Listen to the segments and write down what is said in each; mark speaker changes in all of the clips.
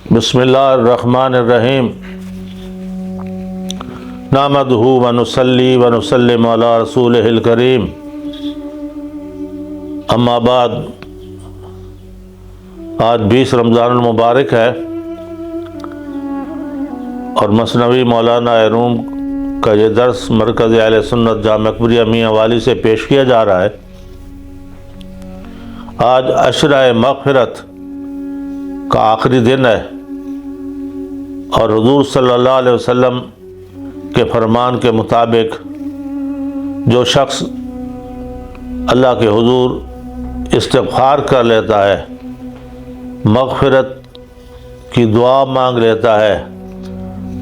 Speaker 1: بسم اللہ الرحمن الرحیم نحمدہ ونصلی ونسلم علی رسولہ الکریم اما بعد۔ آج 20 رمضان المبارک ہے اور مثنوی مولانا روم کا یہ درس مرکز اہل سنت جامع اکبریہ میاں والی سے پیش کیا جا رہا ہے۔ آج عشرہ مغفرت کا آخری دن ہے اور حضور صلی اللہ علیہ وسلم کے فرمان کے مطابق جو شخص اللہ کے حضور استغفار کر لیتا ہے، مغفرت کی دعا مانگ لیتا ہے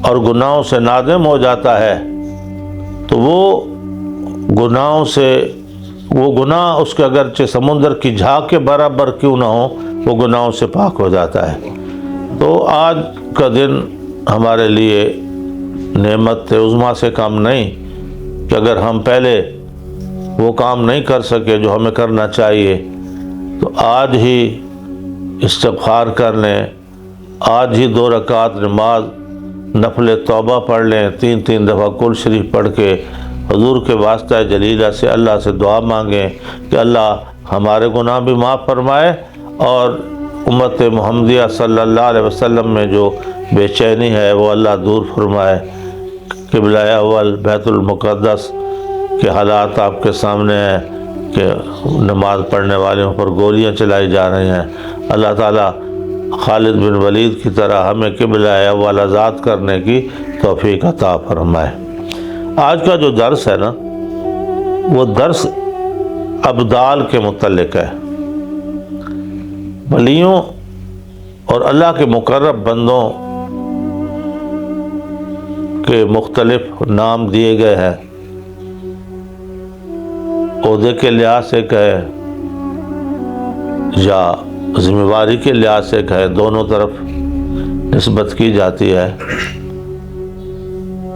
Speaker 1: اور گناہوں سے نادم ہو جاتا ہے تو وہ گناہ اس کے اگرچہ سمندر کی جھاگ کے برابر کیوں نہ ہو، وہ گناہوں سے پاک ہو جاتا ہے۔ تو آج کا دن ہمارے لیے نعمت عظمیٰ سے کم نہیں کہ اگر ہم پہلے وہ کام نہیں کر سکے جو ہمیں کرنا چاہیے تو آج ہی استغفار کر لیں، آج ہی 2 رکعت نماز نفل توبہ پڑھ لیں، 3 دفعہ کل شریف پڑھ کے حضور کے واسطہ جلیلہ سے اللہ سے دعا مانگیں کہ اللہ ہمارے گناہ بھی معاف فرمائے اور امت محمدیہ صلی اللہ علیہ وسلم میں جو بے چینی ہے وہ اللہ دور فرمائے۔ قبلہ اول بیت المقدس کے حالات آپ کے سامنے ہیں کہ نماز پڑھنے والوں پر گولیاں چلائی جا رہی ہیں۔ اللہ تعالیٰ خالد بن ولید کی طرح ہمیں قبلہ اول آزاد کرنے کی توفیق عطا فرمائے۔ آج کا جو درس ہے نا، وہ درس ابدال کے متعلق ہے۔ ولیوں اور اللہ کے مقرب بندوں کے مختلف نام دیے گئے ہیں، عہدے کے لحاظ سے کہے یا ذمہ داری کے لحاظ سے کہے، دونوں طرف نسبت کی جاتی ہے۔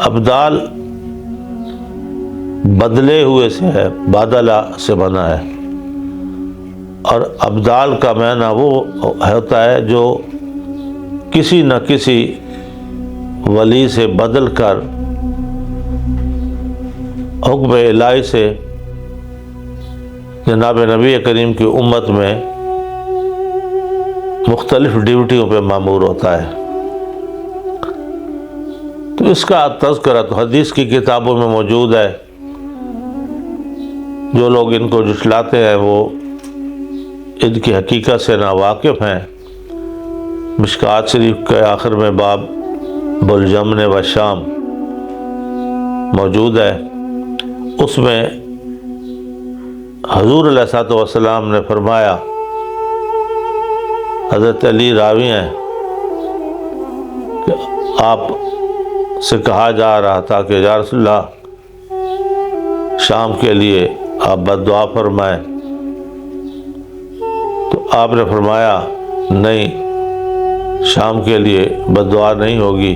Speaker 1: ابدال بدلے ہوئے سے ہے، بادلہ سے بنا ہے، اور ابدال کا معنی وہ ہوتا ہے جو کسی نہ کسی ولی سے بدل کر حکم الہی سے جناب نبی کریم کی امت میں مختلف ڈیوٹیوں پہ مامور ہوتا ہے۔ تو اس کا تذکرہ تو حدیث کی کتابوں میں موجود ہے۔ جو لوگ ان کو جھٹلاتے ہیں وہ ان کی حقیقت سے ناواقف ہیں۔ مشکوٰۃ شریف کے آخر میں باب بلجمن و شام موجود ہے، اس میں حضور علیہ الصلوۃ والسلام نے فرمایا، حضرت علی راوی ہیں کہ آپ سے کہا جا رہا تھا کہ یا رسول اللہ شام کے لیے آپ بد دعا فرمائیں، تو آپ نے فرمایا نہیں، شام کے لیے بد دعا نہیں ہوگی،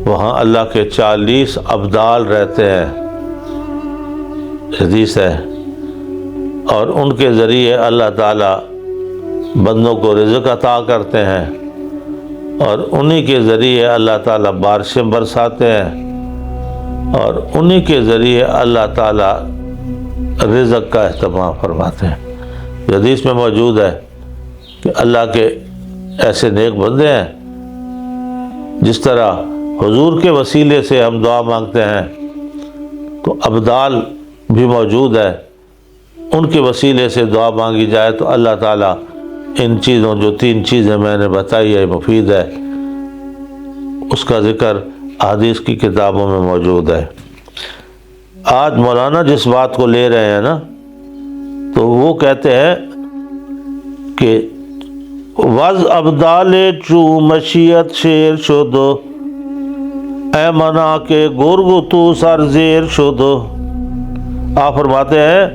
Speaker 1: وہاں اللہ کے 40 ابدال رہتے ہیں، حدیث ہے، اور ان کے ذریعے اللہ تعالیٰ بندوں کو رزق عطا کرتے ہیں اور انہی کے ذریعے اللہ تعالیٰ بارشیں برساتے ہیں اور انہی کے ذریعے اللہ تعالیٰ رزق کا اہتمام فرماتے ہیں۔ حدیث میں موجود ہے کہ اللہ کے ایسے نیک بندے ہیں، جس طرح حضور کے وسیلے سے ہم دعا مانگتے ہیں تو ابدال بھی موجود ہے، ان کے وسیلے سے دعا مانگی جائے تو اللہ تعالیٰ ان چیزوں، جو 3 چیزیں میں نے بتائی ہے مفید ہے، اس کا ذکر احادیث کی کتابوں میں موجود ہے۔ آج مولانا جس بات کو لے رہے ہیں نا، تو وہ کہتے ہیں کہ وز ابدال چو مشیت شیر شدو اے منا کے گرگ تو سر زیر شدو۔ آپ فرماتے ہیں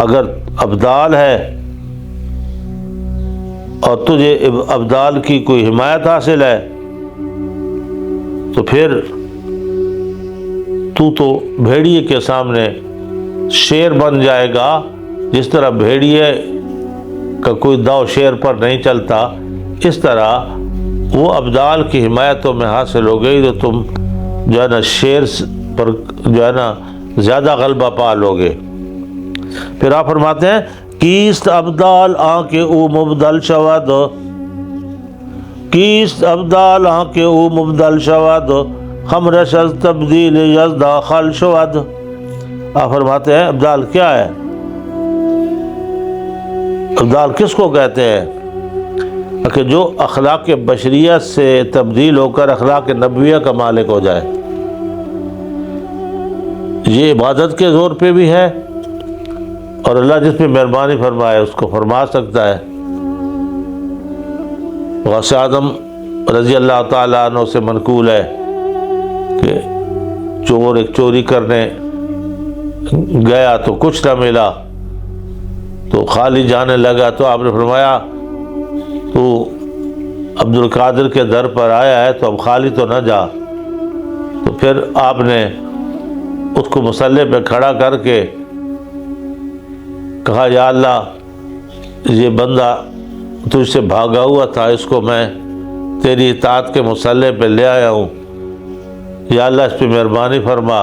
Speaker 1: اگر ابدال ہے اور تجھے ابدال کی کوئی حمایت حاصل ہے تو پھر تو بھیڑیے کے سامنے شیر بن جائے گا، جس طرح بھیڑیے کا کوئی داؤ شیر پر نہیں چلتا، اس طرح وہ ابدال کی حمایت تمہیں حاصل ہو گئی تو تم جو ہے نا شیر پر جو ہے نا زیادہ غلبہ پا لو گے۔ پھر آپ فرماتے ہیں کیست ابدال آنکھ او مبدل شود، کیست ابدال آنکھ او مبدل شود، خمرش از تبدیل یزدا خل شود۔ آپ فرماتے ہیں ابدال کیا ہے؟ ابدال کس کو کہتے ہیں؟ کہ جو اخلاق بشریت سے تبدیل ہو کر اخلاق نبویہ کا مالک ہو جائے۔ یہ عبادت کے زور پہ بھی ہے، اور اللہ جس پہ مہربانی فرمائے اس کو فرما سکتا ہے۔ غوث اعظم رضی اللہ تعالیٰ عنہ سے منقول ہے کہ چور ایک چوری کرنے گیا تو کچھ نہ ملا، تو خالی جانے لگا، تو آپ نے فرمایا تو عبد القادر کے در پر آیا ہے تو اب خالی تو نہ جا۔ تو پھر آپ نے اس کو مصلی پہ کھڑا کر کے کہا یا اللہ یہ بندہ تجھ سے بھاگا ہوا تھا، اس کو میں تیری اطاعت کے مصلی پہ لے آیا ہوں، یا اللہ اس پہ مہربانی فرما۔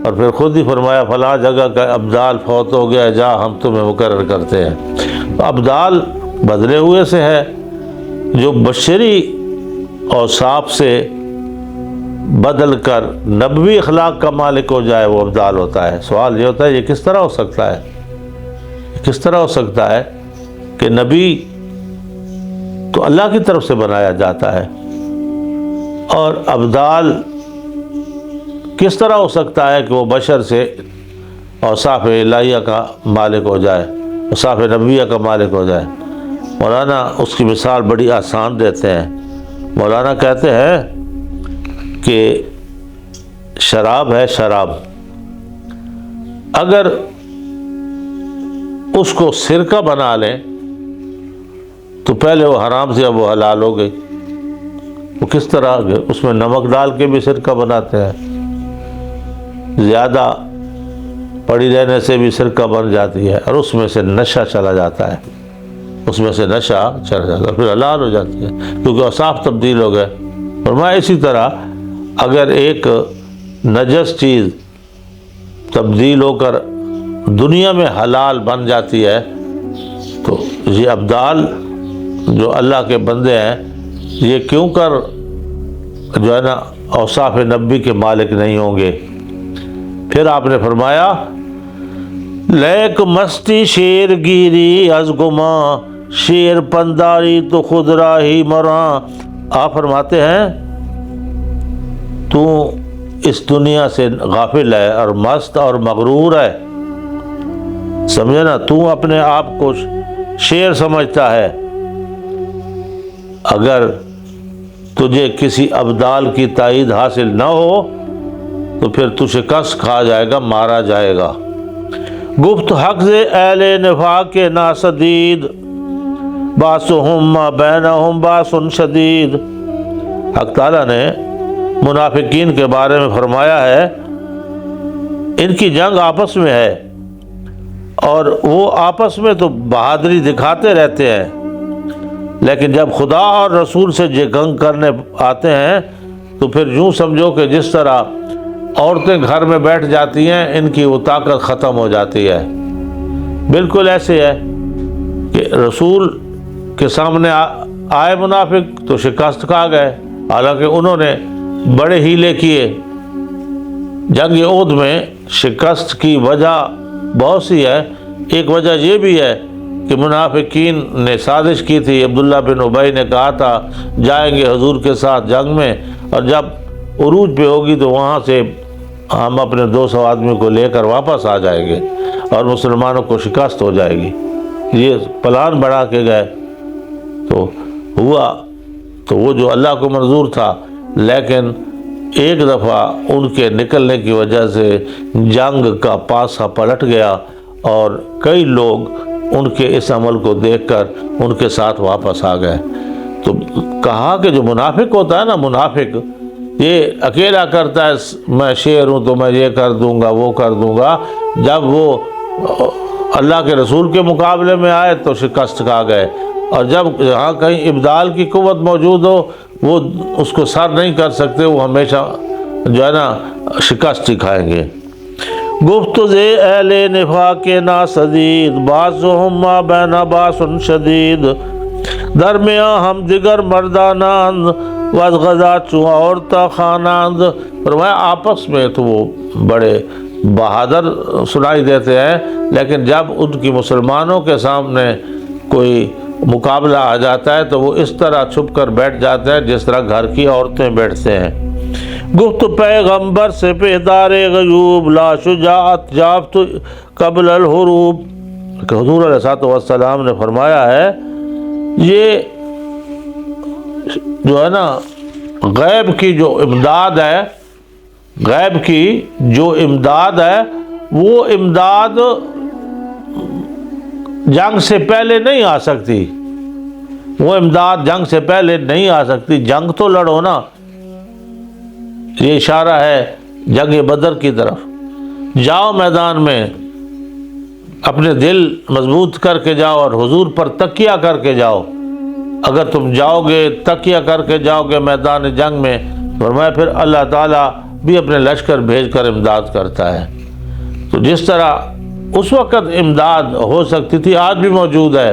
Speaker 1: اور پھر خود ہی فرمایا فلاں جگہ کا ابدال فوت ہو گیا، جا ہم تمہیں مقرر کرتے ہیں۔ تو ابدال بدلے ہوئے سے ہے، جو بشری اوصاف سے بدل کر نبوی اخلاق کا مالک ہو جائے وہ ابدال ہوتا ہے۔ سوال یہ ہوتا ہے یہ کس طرح ہو سکتا ہے؟ کس طرح ہو سکتا ہے کہ نبی تو اللہ کی طرف سے بنایا جاتا ہے، اور ابدال کس طرح ہو سکتا ہے کہ وہ بشر سے اوصاف الہیہ کا مالک ہو جائے، اوصاف نبویہ کا مالک ہو جائے؟ مولانا اس کی مثال بڑی آسان دیتے ہیں۔ مولانا کہتے ہیں کہ شراب ہے، شراب اگر اس کو سرکہ بنا لیں تو پہلے وہ حرام سے اب وہ حلال ہو گئی۔ وہ کس طرح؟ اس میں نمک ڈال کے بھی سرکہ بناتے ہیں، زیادہ پڑی رہنے سے بھی سرکہ بن جاتی ہے، اور اس میں سے نشہ چلا جاتا ہے، اس میں سے نشہ چلا جاتا ہے، پھر حلال ہو جاتی ہے کیونکہ اوصاف تبدیل ہو گئے۔ فرمایا اسی طرح اگر ایک نجس چیز تبدیل ہو کر دنیا میں حلال بن جاتی ہے تو یہ ابدال جو اللہ کے بندے ہیں یہ کیوں کر جو ہے نا اوصاف نبی کے مالک نہیں ہوں گے؟ پھر آپ نے فرمایا لیک مستی شیر گیری از گماں، شیر پنداری تو خود راہی مراں۔ آپ فرماتے ہیں تو اس دنیا سے غافل ہے اور مست اور مغرور ہے، سمجھے نا؟ تو اپنے آپ کو شیر سمجھتا ہے، اگر تجھے کسی ابدال کی تائید حاصل نہ ہو تو پھر تو شکست کھا جائے گا، مارا جائے گا۔ گفت حق سے اہل نفاق کے ناسدید، باسہم ما بینہم باس شدید۔ حق تعالیٰ نے منافقین کے بارے میں فرمایا ہے ان کی جنگ آپس میں ہے، اور وہ آپس میں تو بہادری دکھاتے رہتے ہیں، لیکن جب خدا اور رسول سے جنگ کرنے آتے ہیں تو پھر یوں سمجھو کہ جس طرح عورتیں گھر میں بیٹھ جاتی ہیں ان کی وہ طاقت ختم ہو جاتی ہے۔ بالکل ایسے ہے کہ رسول کے سامنے آئے منافق تو شکست کھا گئے، حالانکہ انہوں نے بڑے ہیلے کیے۔ جنگ احد میں شکست کی وجہ بہت سی ہے، ایک وجہ یہ بھی ہے کہ منافقین نے سازش کی تھی۔ عبداللہ بن ابی نے کہا تھا جائیں گے حضور کے ساتھ جنگ میں، اور جب عروج پہ ہوگی تو وہاں سے ہم اپنے 200 آدمیوں کو لے کر واپس آ جائیں گے اور مسلمانوں کو شکست ہو جائے گی۔ یہ پلان بڑھا کے گئے تو ہوا تو وہ جو اللہ کو منظور تھا، لیکن ایک دفعہ ان کے نکلنے کی وجہ سے جنگ کا پاسا پلٹ گیا، اور کئی لوگ ان کے اس عمل کو دیکھ کر ان کے ساتھ واپس آ گئے۔ تو کہا کہ جو منافق ہوتا ہے نا، منافق یہ اکیلا کرتا ہے میں شیر ہوں تو میں یہ کر دوں گا وہ کر دوں گا، جب وہ اللہ کے رسول کے مقابلے میں آئے تو شکست کھا گئے۔ اور جب یہاں کہیں ابدال کی قوت موجود ہو وہ اس کو سر نہیں کر سکتے، وہ ہمیشہ جو ہے نا شکست ہی کھائیں گے۔ گفت زے اہل نفاق نا سدید باسہم ما بین باس شدید، درمیان ہم دیگر مردانند وز غزا چوں عورتہ خانند۔ فرمایا آپس میں تو وہ بڑے بہادر سنائی دیتے ہیں، لیکن جب ان کی مسلمانوں کے سامنے کوئی مقابلہ آ جاتا ہے تو وہ اس طرح چھپ کر بیٹھ جاتے ہیں جس طرح گھر کی عورتیں بیٹھتے ہیں۔ گفت پیغمبر سے پیدار غیوب لا شجاعت جافت قبل الحروب، کہ حضور علیہ الصلوۃ والسلام نے فرمایا ہے یہ جو ہے نا غیب کی جو امداد ہے، غیب کی جو امداد ہے وہ امداد جنگ سے پہلے نہیں آ سکتی، وہ امداد جنگ سے پہلے نہیں آ سکتی، جنگ تو لڑو نا۔ یہ اشارہ ہے جنگ بدر کی طرف، جاؤ میدان میں اپنے دل مضبوط کر کے جاؤ اور حضور پر تکیہ کر کے جاؤ۔ اگر تم جاؤ گے تکیہ کر کے جاؤ گے میدان جنگ میں، فرمایا پھر اللہ تعالیٰ بھی اپنے لشکر بھیج کر امداد کرتا ہے۔ تو جس طرح اس وقت امداد ہو سکتی تھی آج بھی موجود ہے،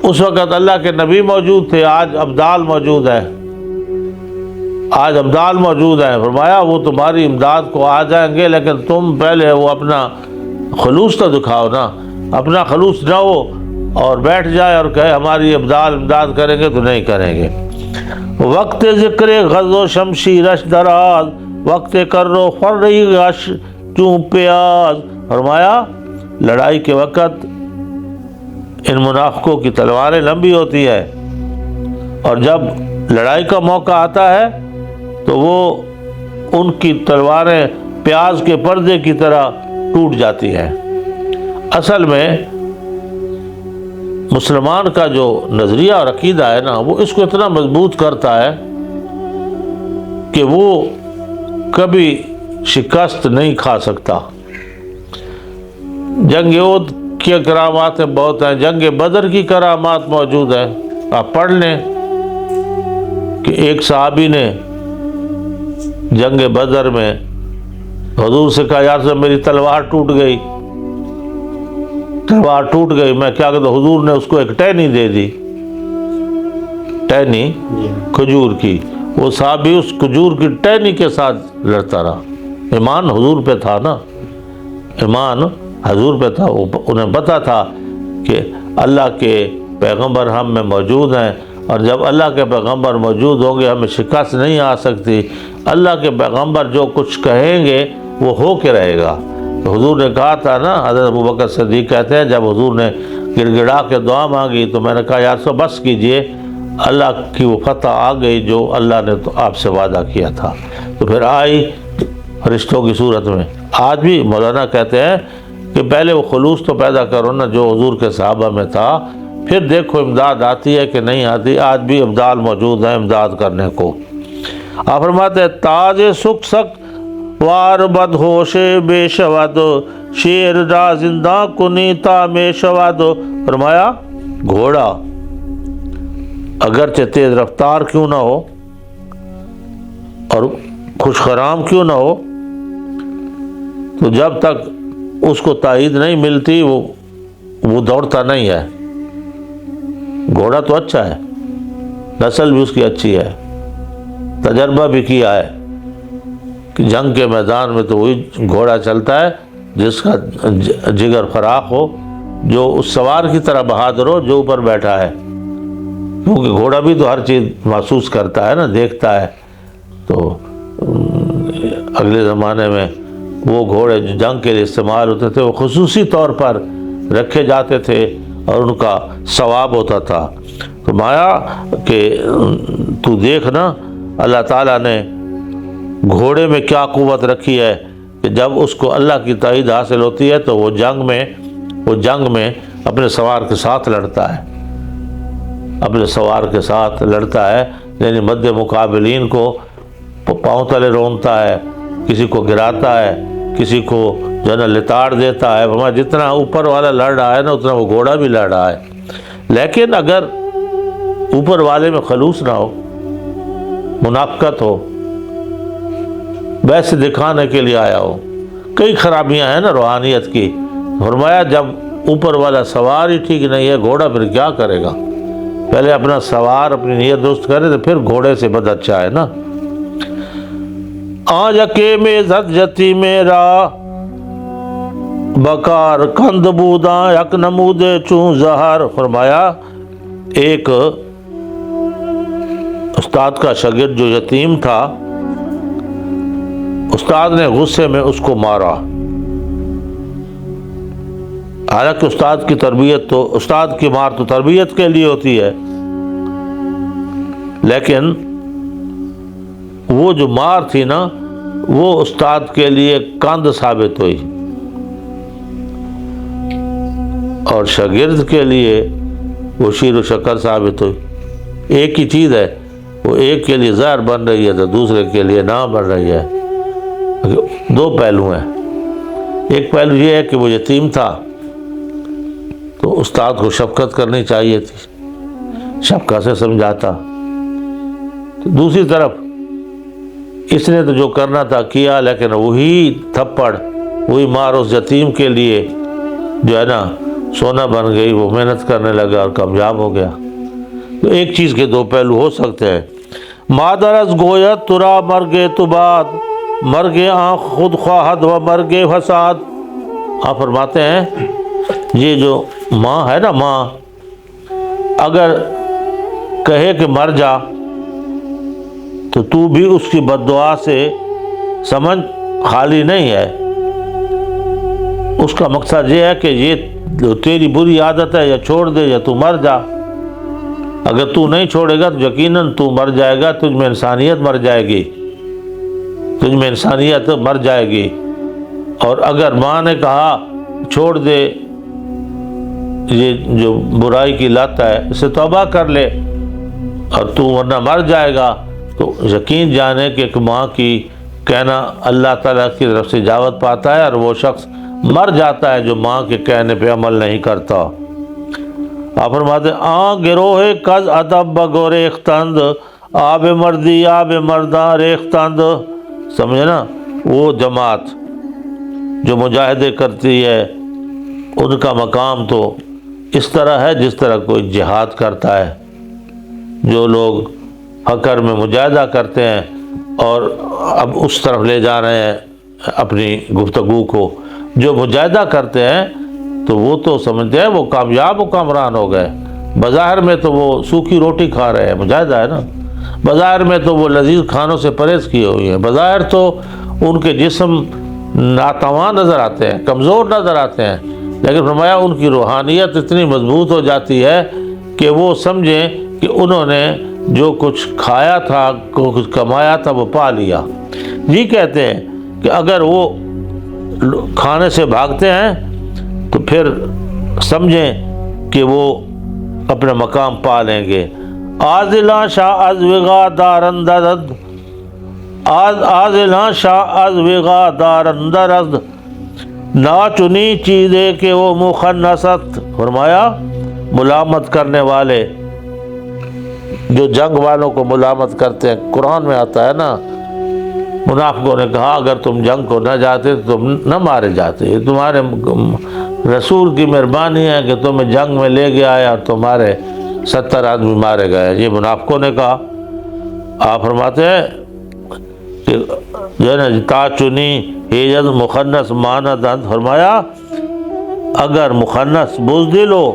Speaker 1: اس وقت اللہ کے نبی موجود تھے، آج ابدال موجود ہے، آج ابدال موجود ہے۔ فرمایا وہ تمہاری امداد کو آ جائیں گے، لیکن تم پہلے وہ اپنا خلوص تو دکھاؤ نا۔ اپنا خلوص نہ ہو اور بیٹھ جائے اور کہے ہماری ابدال امداد کریں گے تو نہیں کریں گے۔ وقت ذکر غزو شمشیرش دراز وقت کرو خرئی غش چوں پیاز، فرمایا لڑائی کے وقت ان منافقوں کی تلواریں لمبی ہوتی ہے، اور جب لڑائی کا موقع آتا ہے تو وہ ان کی تلواریں پیاز کے پردے کی طرح ٹوٹ جاتی ہیں۔ اصل میں مسلمان کا جو نظریہ اور عقیدہ ہے نا وہ اس کو اتنا مضبوط کرتا ہے کہ وہ کبھی شکست نہیں کھا سکتا۔ جنگ احد کی کرامات بہت ہیں، جنگ بدر کی کرامات موجود ہیں۔ آپ پڑھ لیں کہ ایک صحابی نے جنگ بدر میں حضور سے کہا یا رسول اللہ میری تلوار ٹوٹ گئی، تلوار ٹوٹ گئی، میں کیا کرتا؟ حضور نے اس کو ایک ٹہنی دے دی، ٹہنی کھجور کی۔ وہ صحابی اس کھجور کی ٹہنی کے ساتھ لڑتا رہا۔ ایمان حضور پہ تھا نا، ایمان حضور پہ تھا، انہیں پتا تھا کہ اللہ کے پیغمبر ہم میں موجود ہیں، اور جب اللہ کے پیغمبر موجود ہوں گے ہمیں شکست نہیں آ سکتی۔ اللہ کے پیغمبر جو کچھ کہیں گے وہ ہو کے رہے گا۔ تو حضور نے کہا تھا نا، حضرت ابوبکر صدیق کہتے ہیں جب حضور نے گڑ گڑا کے دعا مانگی تو میں نے کہا یا رسول اللہ بس کیجئے، اللہ کی وہ فتح آ گئی جو اللہ نے تو آپ سے وعدہ کیا تھا۔ تو پھر آئی فرشتوں کی صورت میں۔ آج بھی مولانا کہتے ہیں کہ پہلے وہ خلوص تو پیدا کرو نا جو حضور کے صحابہ میں تھا، پھر دیکھو امداد آتی ہے کہ نہیں آتی۔ آج بھی ابدال موجود ہیں امداد کرنے کو۔ آپ فرماتے ہیں تاج سکھ سک وار بد ہوش بے شود شیر را زندہ کنیتا میں شود، فرمایا گھوڑا اگرچہ تیز رفتار کیوں نہ ہو اور خوش خرام کیوں نہ ہو، تو جب تک اس کو تائید نہیں ملتی وہ دوڑتا نہیں ہے۔ گھوڑا تو اچھا ہے، نسل بھی اس کی اچھی ہے، تجربہ بھی کیا ہے کہ جنگ کے میدان میں تو وہی گھوڑا چلتا ہے جس کا جگر فراخ ہو، جو اس سوار کی طرح بہادر ہو جو اوپر بیٹھا ہے، کیونکہ گھوڑا بھی تو ہر چیز محسوس کرتا ہے نا، دیکھتا ہے۔ تو اگلے زمانے میں وہ گھوڑے جو جنگ کے لیے استعمال ہوتے تھے وہ خصوصی طور پر رکھے جاتے تھے اور ان کا ثواب ہوتا تھا۔ تو مایا کہ تو دیکھ نا اللہ تعالیٰ نے گھوڑے میں کیا قوت رکھی ہے کہ جب اس کو اللہ کی تائید حاصل ہوتی ہے تو وہ جنگ میں اپنے سوار کے ساتھ لڑتا ہے، اپنے سوار کے ساتھ لڑتا ہے، یعنی مد مقابلین کو پاؤں تلے رونتا ہے، کسی کو گراتا ہے، کسی کو جو ہے نا لتاڑ دیتا ہے۔ جتنا اوپر والا لڑ رہا ہے نا اتنا وہ گھوڑا بھی لڑ رہا ہے۔ لیکن اگر اوپر والے میں خلوص نہ ہو، منافقت ہو، ویسے دکھانے کے لیے آیا ہو۔ کئی خرابیاں ہیں نا روحانیت کی۔ فرمایا جب اوپر والا سوار ہی ٹھیک نہیں ہے، گھوڑا پھر کیا کرے گا؟ پہلے اپنا سوار اپنی نیت درست کرے تو پھر گھوڑے سے بد اچھا ہے نا۔ آج اکے میں زد جتی میرا بکار کند بودا یک نمود چون زہر۔ فرمایا ایک استاد کا شاگرد جو یتیم تھا، استاد نے غصے میں اس کو مارا۔ حالانکہ استاد کی مار تو تربیت کے لیے ہوتی ہے، لیکن وہ جو مار تھی نا وہ استاد کے لیے کاند ثابت ہوئی، اور شاگرد کے لیے وہ شیر و شکر ثابت ہوئی۔ ایک ہی چیز ہے، وہ ایک کے لیے زہر بن رہی ہے تو دوسرے کے لیے نہ بن رہی ہے۔ دو پہلو ہیں۔ ایک پہلو یہ ہے کہ وہ یتیم تھا تو استاد کو شفقت کرنی چاہیے تھی، شفقت سے سمجھاتا۔ دوسری طرف اس نے تو جو کرنا تھا کیا، لیکن وہی تھپڑ وہی مار اس یتیم کے لیے جو ہے نا سونا بن گئی۔ وہ محنت کرنے لگا اور کامیاب ہو گیا۔ تو ایک چیز کے دو پہلو ہو سکتے ہیں۔ مادرز گویت ترا مرگے تو بعد مرگے آنکھ خود خواہد و مرگے فساد۔ آپ فرماتے ہیں یہ جو ماں ہے نا، ماں اگر کہے کہ مر جا تو بھی اس کی بد دعا سے سمجھ خالی نہیں ہے۔ اس کا مقصد یہ ہے کہ یہ تیری بری عادت ہے، یا چھوڑ دے یا تو مر جا۔ اگر تو نہیں چھوڑے گا تو یقیناً تو مر جائے گا، تجھ میں انسانیت مر جائے گی، تجھ میں انسانیت مر جائے گی۔ اور اگر ماں نے کہا چھوڑ دے یہ جو برائی کی لت ہے، اسے توبہ کر لے اور تو ورنہ مر جائے گا، تو یقین جانے کہ ایک ماں کی کہنا اللہ تعالیٰ کی طرف سے اجابت پاتا ہے، اور وہ شخص مر جاتا ہے جو ماں کے کہنے پہ عمل نہیں کرتا۔ آپ فرماتے گروہ کز ادب بگو ریختند آب مردی آب مرداں ریختند۔ سمجھے نا، وہ جماعت جو مجاہدے کرتی ہے ان کا مقام تو اس طرح ہے جس طرح کوئی جہاد کرتا ہے۔ جو لوگ حقر میں مجاہدہ کرتے ہیں اور اب اس طرف لے جا رہے ہیں اپنی گفتگو کو، جو مجاہدہ کرتے ہیں تو وہ تو سمجھتے ہیں وہ کامیاب و کامران ہو گئے۔ بظاہر میں تو وہ سوکھی روٹی کھا رہے ہیں، مجاہدہ ہے نا۔ بظاہر میں تو وہ لذیذ کھانوں سے پرہیز کیے ہوئی ہیں، بظاہر تو ان کے جسم ناتواں نظر آتے ہیں، کمزور نظر آتے ہیں، لیکن فرمایا ان کی روحانیت اتنی مضبوط ہو جاتی ہے کہ وہ سمجھیں کہ انہوں نے جو کچھ کھایا تھا، کچھ کمایا تھا، وہ پا لیا۔ یہ کہتے ہیں کہ اگر وہ کھانے سے بھاگتے ہیں تو پھر سمجھیں کہ وہ اپنا مقام پا لیں گے۔ آزلاں شاہ از وغا دارندرد آزلاں شاہ از وغا دارندرد نا چنی چیزیں کہ وہ مخنصت۔ فرمایا ملامت کرنے والے جو جنگ والوں کو ملامت کرتے ہیں، قرآن میں آتا ہے نا، منافقوں نے کہا اگر تم جنگ کو نہ جاتے تو تم نہ مارے جاتے، یہ تمہارے رسول کی مہربانی ہے کہ تمہیں جنگ میں لے گیا ہے اور تمہارے 70 آدمی مارے گئے، یہ منافقوں نے کہا۔ آپ فرماتے ہیں کہ جو ہے نا تا چنی ہیجد مخنث ماند انت۔ فرمایا اگر مخنث بزدل ہو،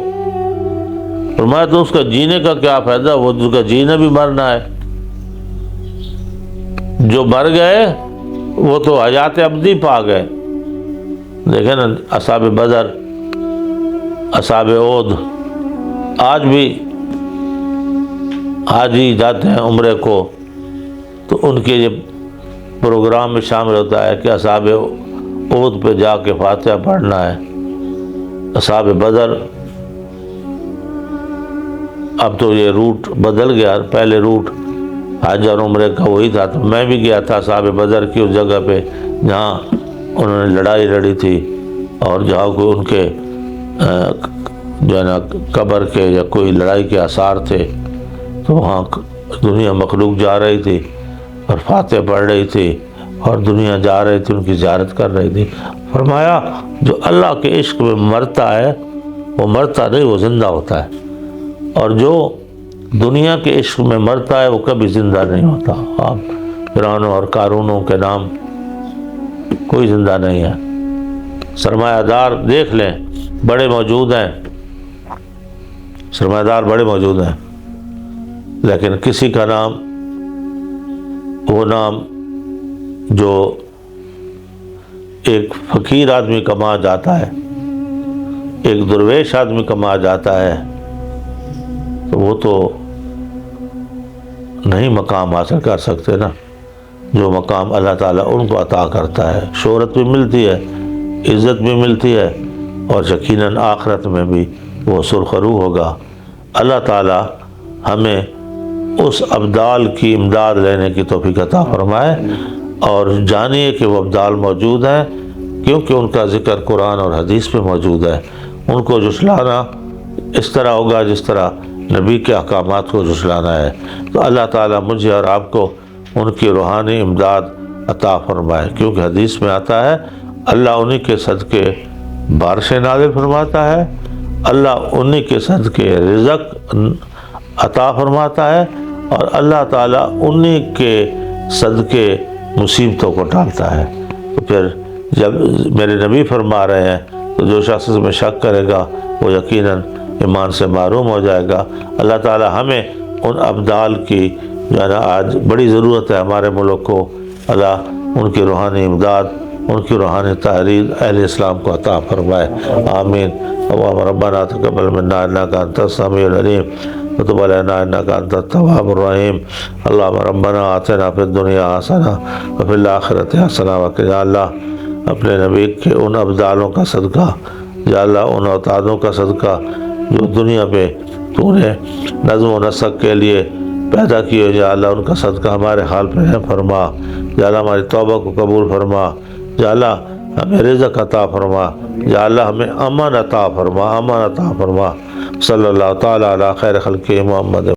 Speaker 1: فرمایا تو اس کا جینے کا کیا فائدہ، وہ اس کا جینا بھی مرنا ہے۔ جو مر گئے وہ تو حیات ابدی پا گئے۔ دیکھیں نا اصحاب بدر، اصحاب احد، آج بھی حاجی جاتے ہیں عمرے کو تو ان کے یہ پروگرام میں شامل ہوتا ہے کہ اصحاب احد پہ جا کے فاتحہ پڑھنا ہے۔ اصحاب بدر، اب تو یہ روٹ بدل گیا، پہلے روٹ حج اور عمرے کا وہی تھا، تو میں بھی گیا تھا صاحب بدر کی اس جگہ پہ جہاں انہوں نے لڑائی لڑی تھی، اور جہاں کوئی ان کے جو ہے نا قبر کے یا کوئی لڑائی کے آثار تھے۔ تو وہاں دنیا مخلوق جا رہی تھی اور فاتح پڑھ رہی تھی اور دنیا جا رہی تھی، ان کی زیارت کر رہی تھی۔ فرمایا جو اللہ کے عشق میں مرتا ہے وہ مرتا نہیں، وہ زندہ ہوتا ہے، اور جو دنیا کے عشق میں مرتا ہے وہ کبھی زندہ نہیں ہوتا۔ آپ فرعونوں اور قارونوں کے نام کوئی زندہ نہیں ہے۔ سرمایہ دار دیکھ لیں، بڑے موجود ہیں، سرمایہ دار بڑے موجود ہیں، لیکن کسی کا نام، وہ نام جو ایک فقیر آدمی کما جاتا ہے، ایک درویش آدمی کما جاتا ہے، تو وہ تو نہیں مقام حاصل کر سکتے نا، جو مقام اللہ تعالیٰ ان کو عطا کرتا ہے۔ شہرت بھی ملتی ہے، عزت بھی ملتی ہے، اور یقیناً آخرت میں بھی وہ سرخرو ہوگا۔ اللہ تعالیٰ ہمیں اس ابدال کی امداد لینے کی توفیق عطا فرمائے، اور جانیے کہ وہ ابدال موجود ہیں، کیونکہ ان کا ذکر قرآن اور حدیث میں موجود ہے۔ ان کو جھٹلانا اس طرح ہوگا جس طرح نبی کے احکامات کو جھٹلانا ہے۔ تو اللہ تعالیٰ مجھے اور آپ کو ان کی روحانی امداد عطا فرمائے، کیونکہ حدیث میں آتا ہے اللہ انہی کے صدقے بارشیں نازل فرماتا ہے، اللہ انہی کے صدقے رزق عطا فرماتا ہے، اور اللہ تعالیٰ انہی کے صدقے مصیبتوں کو ٹالتا ہے۔ تو پھر جب میرے نبی فرما رہے ہیں تو جو شخص میں شک کرے گا وہ یقیناً ایمان سے محروم ہو جائے گا۔ اللہ تعالیٰ ہمیں ان ابدال کی جو ہے نا آج بڑی ضرورت ہے ہمارے ملک کو، اللہ ان کی روحانی امداد، ان کی روحانی تحریر اہل اسلام کو عطا فرمائے، آمین۔ اللہم ربنا تقبل منا انک انت السمیع العلیم وتب علینا انک انت التواب الرحیم۔ اللہم ربنا آتنا فی الدنیا حسنہ وفی الآخرۃ حسنہ وقنا اللہ، اپنے نبی کے ان ابدالوں کا صدقہ، یا اللہ ان اوتادوں کا صدقہ جو دنیا پہ تو نے نظم و نسق کے لیے پیدا کیے، یا اللہ ان کا صدقہ ہمارے حال پہ رحم فرما، یا اللہ ہماری توبہ کو قبول فرما، یا اللہ ہمیں رزق عطا فرما، یا اللہ ہمیں امن عطا فرما، امن عطا فرما۔ صلی اللہ تعالیٰ علی خیر خلقہ محمد۔